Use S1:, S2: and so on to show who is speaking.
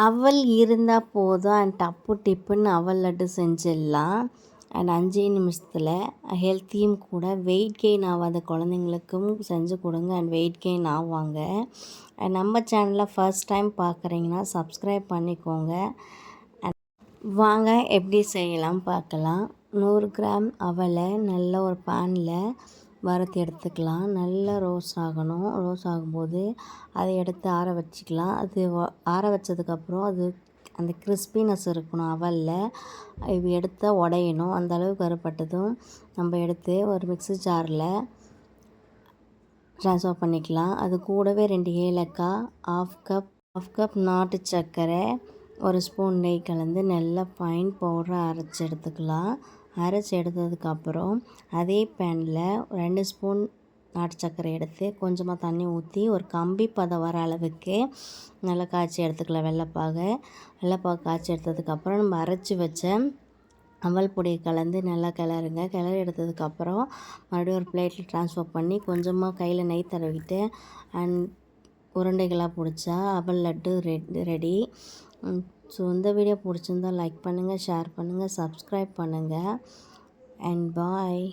S1: அவல் இருந்தால் போதும் அண்ட் டப்பு டிப்புன்னு அவல் லட்டு செஞ்சிடலாம். அண்ட் 5 நிமிஷத்தில் ஹெல்த்தியும் கூட. வெயிட் கெயின் ஆகாத குழந்தைங்களுக்கும் செஞ்சு கொடுங்க அண்ட் வெயிட் கெயின் ஆவாங்க. அண்ட் நம்ம சேனலில் ஃபர்ஸ்ட் டைம் பார்க்குறீங்கன்னா சப்ஸ்கிரைப் பண்ணிக்கோங்க. வாங்க எப்படி செய்யலாம் பார்க்கலாம். 100 கிராம் அவலை நல்ல ஒரு பேனில் வறுத்து எடுத்துக்கலாம். நல்லா ரோஸ்ட் ஆகணும். ரோஸ்ட் ஆகும்போது அதை எடுத்து ஆற வச்சுக்கலாம். அது ஆற வச்சதுக்கப்புறம் அது அந்த கிறிஸ்பினஸ் இருக்கணும் அவலில். இது எடுத்தால் உடையணும். அந்த அளவுக்கு வறுபட்டதும் நம்ம எடுத்து ஒரு மிக்ஸி ஜாரில் ட்ரான்ஸ்ஃபர் பண்ணிக்கலாம். அது கூடவே 2 ஏலக்காய், ஆஃப் கப் நாட்டு சர்க்கரை, 1 ஸ்பூன் நெய் கலந்து நல்லா ஃபைன் பவுடராக அரைச்சி எடுத்துக்கலாம். அரைச்சி எடுத்ததுக்கப்புறம் அதே பேனில் 2 ஸ்பூன் நாட்டு சர்க்கரை எடுத்து கொஞ்சமாக தண்ணி ஊற்றி ஒரு கம்பி பதம் வர அளவுக்கு நல்லா காய்ச்சி எடுத்துக்கலாம். வெள்ளைப்பாகு காய்ச்சி எடுத்ததுக்கப்புறம் நம்ம அரைச்சி வச்ச அவல் பொடியை கலந்து நல்லா கிளறுங்க. கிளறி எடுத்ததுக்கப்புறம் மறுபடியும் ஒரு பிளேட்டில் ட்ரான்ஸ்ஃபர் பண்ணி கொஞ்சமாக கையில் நெய் தடவிட்டு அண்ட் உருண்டைகளாக பிடிச்சா அவல் லட்டு ரெடி. ஸோ இந்த வீடியோ பிடிச்சிருந்தால் லைக் பண்ணுங்கள், ஷேர் பண்ணுங்கள், சப்ஸ்கிரைப் பண்ணுங்கள் அண்ட் பாய்.